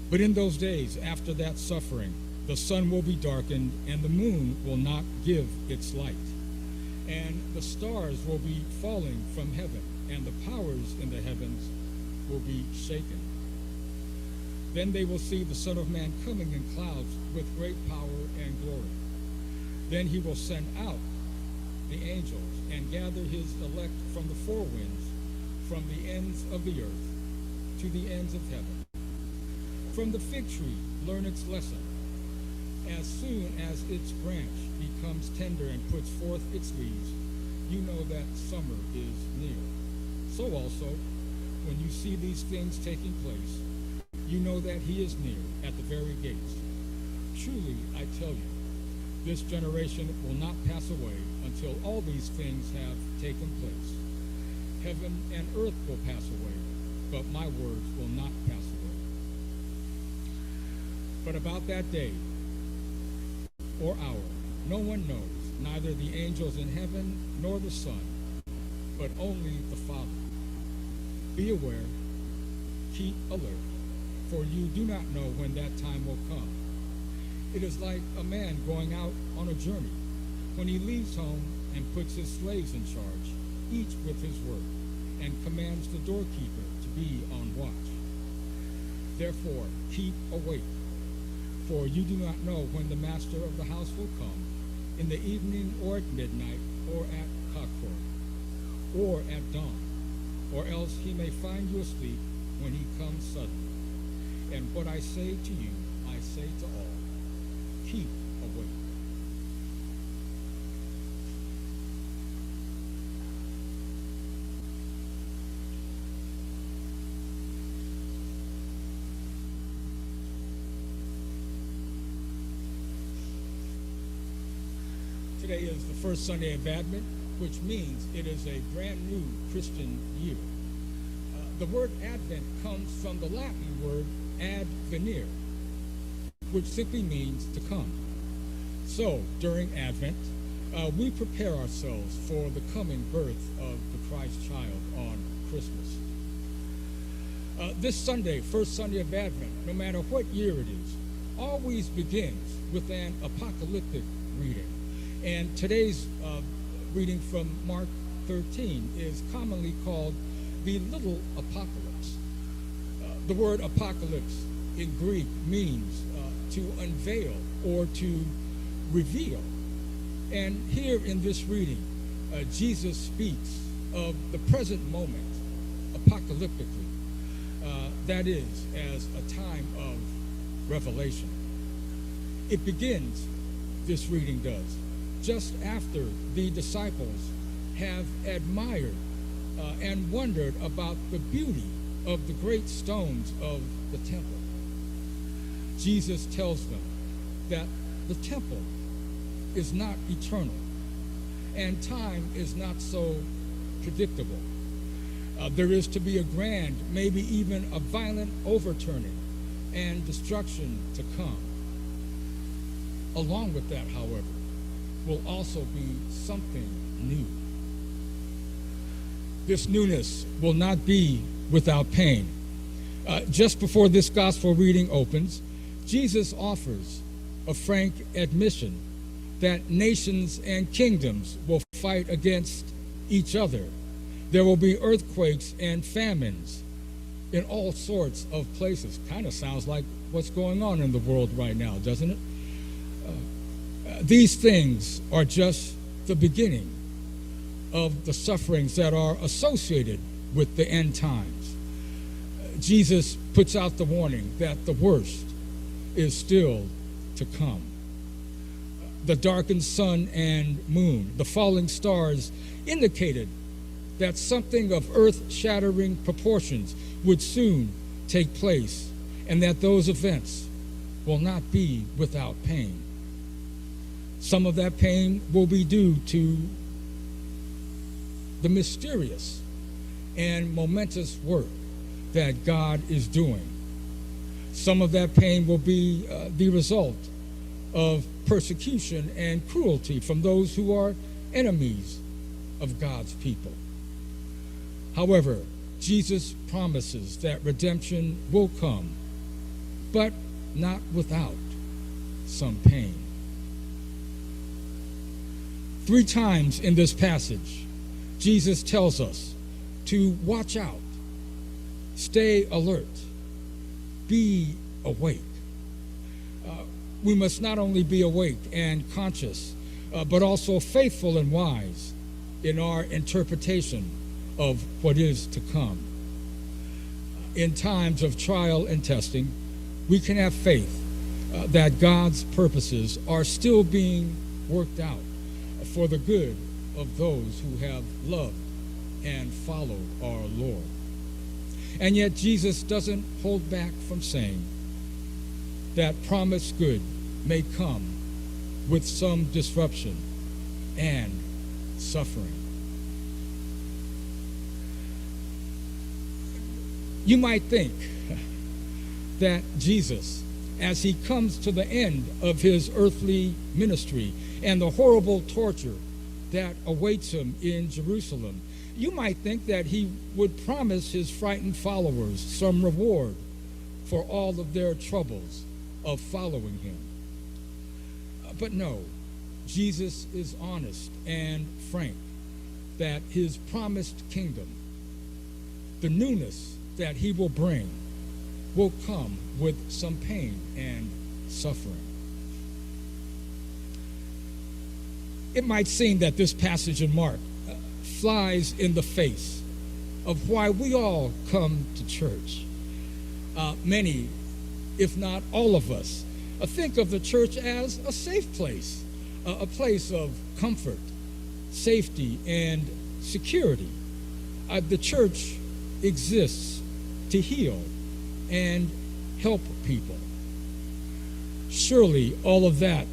But in those days, after that suffering, the sun will be darkened, and the moon will not give its light. And the stars will be falling from heaven, and the powers in the heavens will be shaken. Then they will see the Son of Man coming in clouds with great power and glory. Then he will send out the angels and gather his elect from the four winds, from the ends of the earth to the ends of heaven. From the fig tree learn its lesson. As soon as its branch becomes tender and puts forth its leaves, you know that summer is near. So also, when you see these things taking place, you know that he is near at the very gates. Truly, I tell you, this generation will not pass away until all these things have taken place. Heaven and earth will pass away, but my words will not pass away. But about that day or hour, no one knows, neither the angels in heaven nor the Son, but only the Father. Be aware, keep alert, for you do not know when that time will come. It is like a man going out on a journey, when he leaves home and puts his slaves in charge, each with his work, and commands the doorkeeper to be on watch. Therefore, keep awake, for you do not know when the master of the house will come, in the evening or at midnight or at cockcrow, or at dawn, or else he may find you asleep when he comes suddenly. And what I say to you, I say to all, keep awake. Today is the first Sunday of Advent, which means it is a brand new Christian year. The word Advent comes from the Latin word advenire, which simply means to come. So, during Advent, we prepare ourselves for the coming birth of the Christ child on Christmas. This Sunday, first Sunday of Advent, no matter what year it is, always begins with an apocalyptic reading. And today's reading from Mark 13 is commonly called the Little Apocalypse. The word apocalypse in Greek means to unveil or to reveal. And here in this reading, Jesus speaks of the present moment apocalyptically, that is, as a time of revelation. It begins, this reading does, just after the disciples have admired and wondered about the beauty of the great stones of the temple. Jesus tells them that the temple is not eternal and time is not so predictable. There is to be a grand, maybe even a violent overturning and destruction to come. Along with that, however, will also be something new. This newness will not be without pain. Just before this gospel reading opens, Jesus offers a frank admission that nations and kingdoms will fight against each other. There will be earthquakes and famines in all sorts of places. Kind of sounds like what's going on in the world right now, doesn't it? These things are just the beginning of the sufferings that are associated with the end times. Jesus puts out the warning that the worst is still to come. The darkened sun and moon, the falling stars indicated that something of earth-shattering proportions would soon take place, and that those events will not be without pain. Some of that pain will be due to the mysterious and momentous work that God is doing. Some of that pain will be the result of persecution and cruelty from those who are enemies of God's people. However, Jesus promises that redemption will come but not without some pain. 3 times in this passage, Jesus tells us to watch out, stay alert, be awake. We must not only be awake and conscious, but also faithful and wise in our interpretation of what is to come. In times of trial and testing, we can have faith that God's purposes are still being worked out for the good of those who have loved and followed our Lord. And yet Jesus doesn't hold back from saying that promised good may come with some disruption and suffering. You might think that Jesus, as he comes to the end of his earthly ministry and the horrible torture that awaits him in Jerusalem, you might think that he would promise his frightened followers some reward for all of their troubles of following him. But no, Jesus is honest and frank that his promised kingdom, the newness that he will bring, will come with some pain and suffering. It might seem that this passage in Mark flies in the face of why we all come to church. Many, if not all of us, think of the church as a safe place, a place of comfort, safety, and security. The church exists to heal and help people. Surely all of that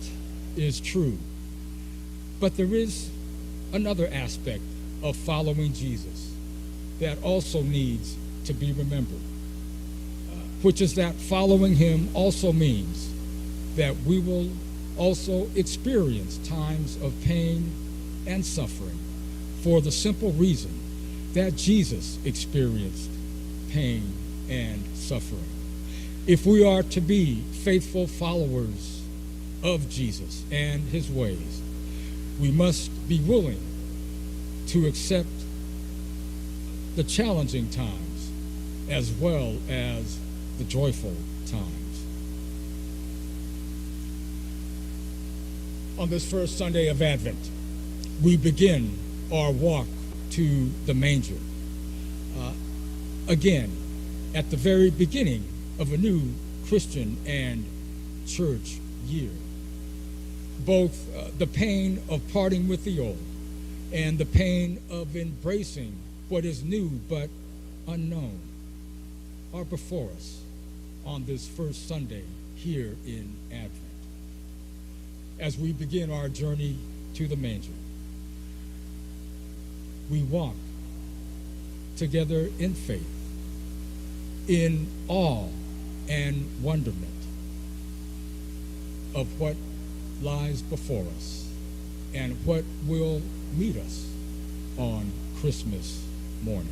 is true. But there is another aspect of following Jesus that also needs to be remembered, which is that following him also means that we will also experience times of pain and suffering for the simple reason that Jesus experienced pain and suffering. If we are to be faithful followers of Jesus and his ways, we must be willing to accept the challenging times as well as the joyful times. On this first Sunday of Advent, we begin our walk to the manger. Again, at the very beginning of a new Christian and church year. Both the pain of parting with the old and the pain of embracing what is new but unknown are before us on this first Sunday here in Advent. As we begin our journey to the manger, we walk together in faith, in awe and wonderment of what lies before us and what will meet us on Christmas morning.